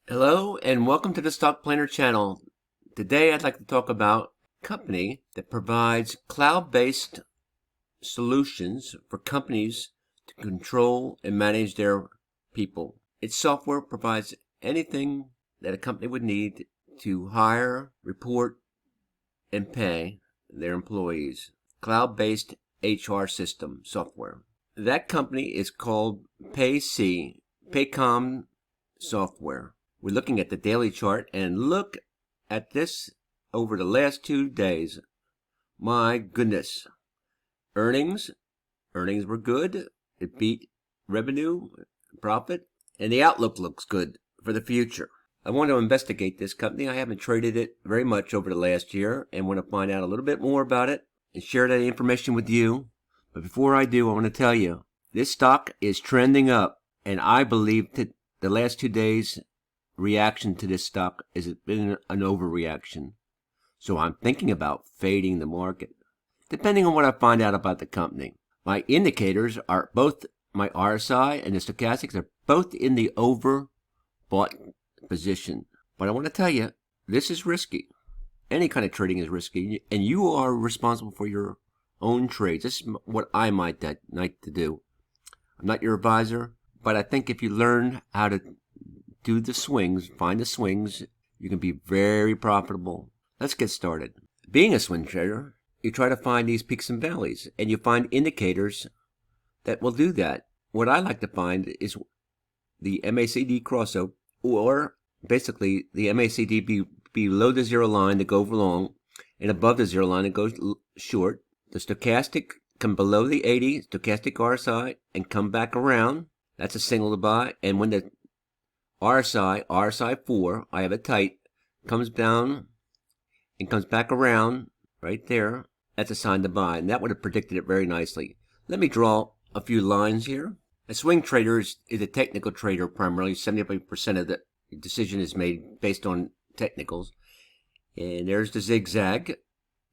Hello and welcome to the Stock Planner channel. Today I'd like to talk about a company that provides cloud-based solutions for companies to control and manage their people. Its software provides anything that a company would need to hire, report, and pay their employees. Cloud-based HR system software. That company is called Paycom software. We're looking at the daily chart and look at this over the last 2 days. My goodness. Earnings were good. It beat revenue, profit, and the outlook looks good for the future. I want to investigate this company. I haven't traded it very much over the last year and want to find out a little bit more about it and share that information with you. But before I do, I want to tell you, this stock is trending up, and I believe that the last 2 days reaction to this stock has been an overreaction. So I'm thinking about fading the market, depending on what I find out about the company. My indicators are both my RSI and the stochastics are both in the overbought position. But I want to tell you, this is risky. Any kind of trading is risky, and you are responsible for your own trades. This is what I might like to do. I'm not your advisor, but I think if you learn how to do the swings, find the swings, you can be very profitable. Let's get started. Being a swing trader, you try to find these peaks and valleys, and you find indicators that will do that. What I like to find is the MACD crossover, or basically the MACD be below the zero line to go long, and above the zero line to go short. The stochastic come below the 80 stochastic RSI and come back around. That's a signal to buy. And when the RSI 4, I have it tight, comes down and comes back around right there, that's a sign to buy, and that would have predicted it very nicely. Let me draw a few lines here. A swing trader is a technical trader primarily. 75% of the decision is made based on technicals. And there's the zigzag.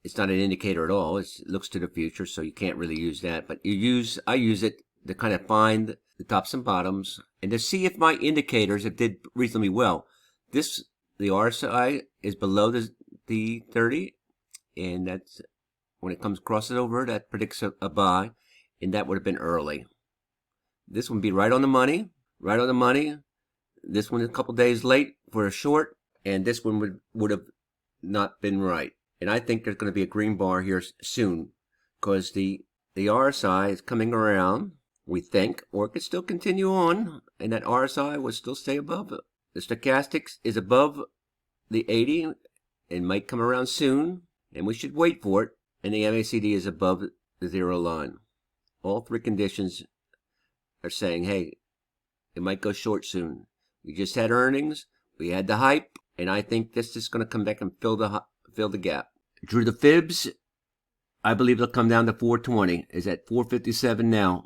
It's not an indicator at all. It looks to the future, so you can't really use that. But I use it to kind of find the tops and bottoms and to see if my indicators have did reasonably well. The RSI is below the 30, and that's when it crosses over, that predicts a buy, and that would have been early. This one would be right on the money. This one is a couple days late for a short, and this one would have not been right. And I think there's going to be a green bar here soon, because the RSI is coming around, we think, or it could still continue on, and that RSI will still stay above it. The stochastics is above the 80 and might come around soon, and we should wait for it, and the MACD is above the zero line. All three conditions are saying, hey, it might go short soon. We just had earnings, we had the hype, and I think this is going to come back and fill the gap. Drew the fibs. I believe it'll come down to 420. Is at 457 now.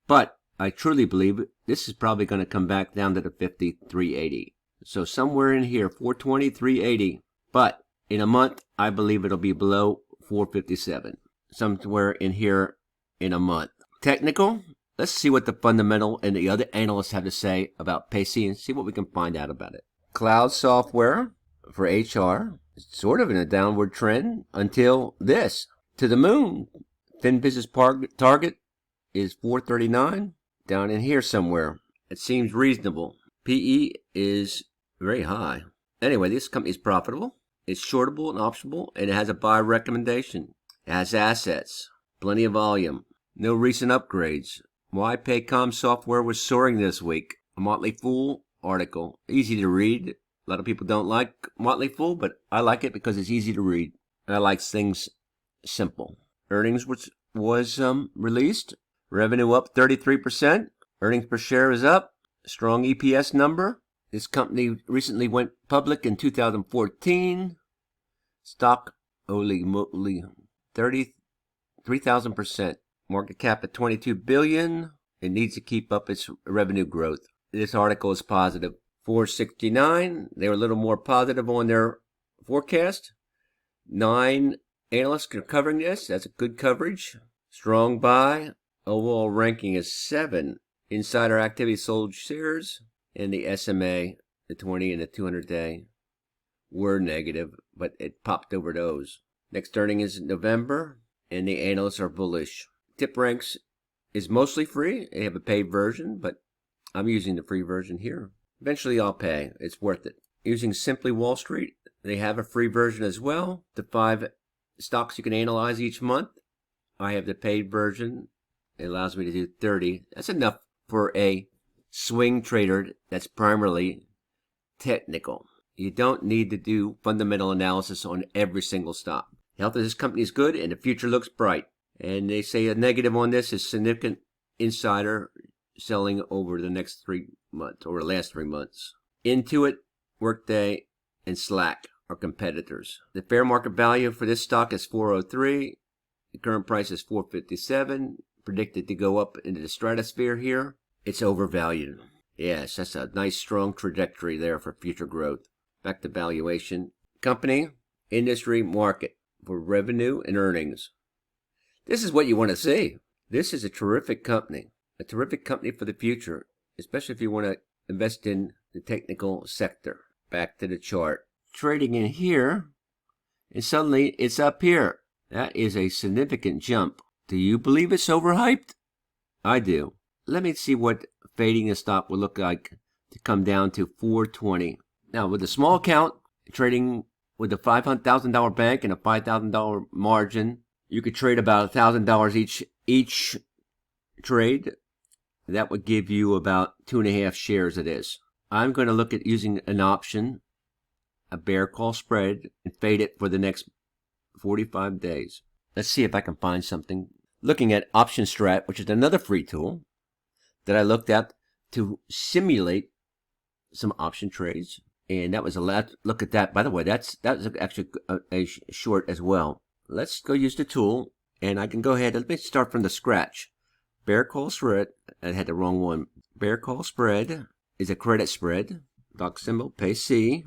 But I truly believe this is probably going to come back down to the 5380. So somewhere in here, 420, 380. But in a month, I believe it'll be below 457. Somewhere in here in a month. Technical. Let's see what the fundamental and the other analysts have to say about PAYC and see what we can find out about it. Cloud software for HR. It's sort of in a downward trend until this. To the moon. Thin business target is 439. Down in here somewhere. It seems reasonable. PE is very high. Anyway, this company is profitable. It's shortable and optionable, and it has a buy recommendation. It has assets. Plenty of volume. No recent upgrades. Why Paycom software was soaring this week. A Motley Fool article. Easy to read. A lot of people don't like Motley Fool, but I like it because it's easy to read. And I like things simple. Earnings was released. Revenue up 33%. Earnings per share is up. Strong EPS number. This company recently went public in 2014. Stock only 33,000%. Market cap at $22 billion. It needs to keep up its revenue growth. This article is positive. 469. They were a little more positive on their forecast. 9 analysts are covering this. That's a good coverage. Strong buy. Overall ranking is 7. Insider activity sold shares. And the SMA the 20 and the 200-day were negative, but it popped over those. Next earning is November, and the analysts are bullish. TipRanks is mostly free. They have a paid version, but I'm using the free version here. Eventually I'll pay. It's worth it. Using Simply Wall Street, they have a free version as well. The 5 stocks you can analyze each month. I have the paid version. It allows me to do 30. That's enough for a swing trader that's primarily technical. You don't need to do fundamental analysis on every single stock. The health of this company is good and the future looks bright. And they say a negative on this is significant insider selling over the next 3 months, or the last 3 months. Intuit, Workday, and Slack are competitors. The fair market value for this stock is 403. The current price is 457. Predicted to go up into the stratosphere here. It's overvalued. Yes, that's a nice strong trajectory there for future growth. Back to valuation. Company, industry, market for revenue and earnings. This is what you want to see. This is a terrific company. A terrific company for the future, especially if you want to invest in the technical sector. Back to the chart. Trading in here, and suddenly it's up here. That is a significant jump. Do you believe it's overhyped? I do. Let me see what fading the stock will look like to come down to 420. Now, with a small account, trading with a $500,000 bank and a $5,000 margin, you could trade about $1,000 each trade. That would give you about 2.5 shares of this. I'm going to look at using an option, a bear call spread, and fade it for the next 45 days. Let's see if I can find something. Looking at OptionStrat, which is another free tool that I looked at to simulate some option trades. And that was a lot. Look at that. By the way, that was actually a short as well. Let's go use the tool, and I can go ahead. Let me start from the scratch. Bear call spread. I had the wrong one. Bear call spread is a credit spread. Stock symbol, PAYC.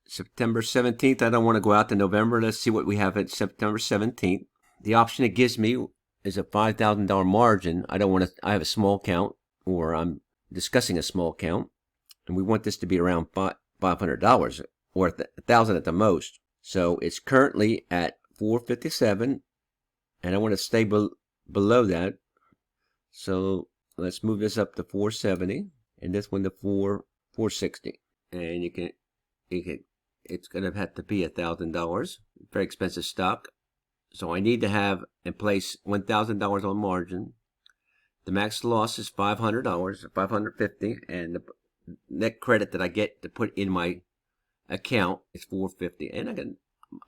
September 17th. I don't want to go out to November. Let's see what we have at September 17th. The option it gives me is a $5,000 margin. I don't want to. I have a small account, or I'm discussing a small account, and we want this to be around $500 or $1,000 at the most. So it's currently at 457, and I want to stay below that. So let's move this up to 470, and this one to 460. And you can it's going to have to be $1,000. Very expensive stock. So I need to have in place $1,000 on margin. The max loss is $500, $550, and the net credit that I get to put in my account is $450. And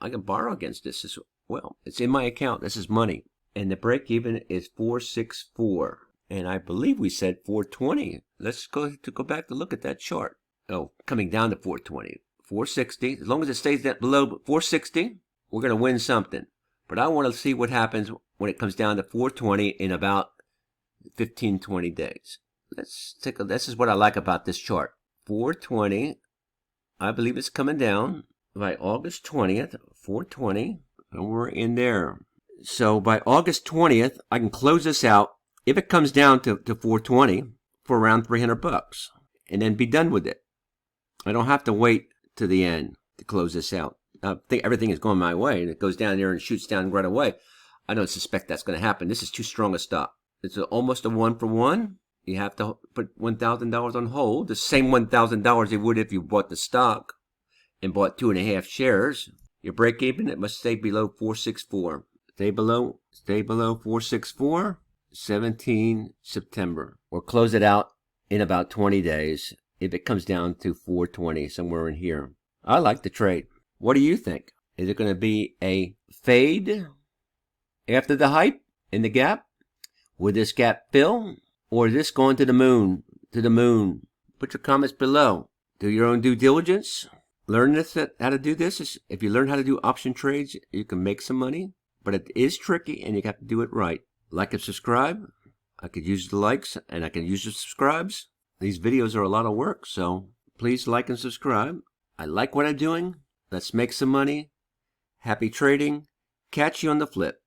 I can borrow against this as well. It's in my account. This is money. And the break even is 464. And I believe we said 420. Let's go back to look at that chart. Oh, coming down to 420. 460. As long as it stays below 460, we're going to win something. But I want to see what happens when it comes down to 420 in about 15-20 days. Let's take a. This is what I like about this chart. 420. I believe it's coming down by August 20th. 420. And we're in there. So by August 20th, I can close this out. If it comes down to 420 for around $300, and then be done with it. I don't have to wait to the end to close this out. I think everything is going my way, and it goes down there and shoots down right away. I don't suspect that's going to happen. This is too strong a stop. It's almost a 1-for-1. You have to put $1,000 on hold, the same $1,000 you would if you bought the stock and bought 2.5 shares. Your break even, it must stay below 464. Stay below 464. 17 September, or close it out in about 20 days if it comes down to 420, somewhere in here. I like the trade. What do you think? Is it going to be a fade after the hype in the gap? Will this gap fill, or is this going to the moon? Put your comments below. Do your own due diligence. Learn how to do this. If you learn how to do option trades, you can make some money, but it is tricky and you have to do it right. Like and subscribe. I could use the likes and I can use the subscribes. These videos are a lot of work, so please like and subscribe. I like what I'm doing. Let's make some money. Happy trading. Catch you on the flip.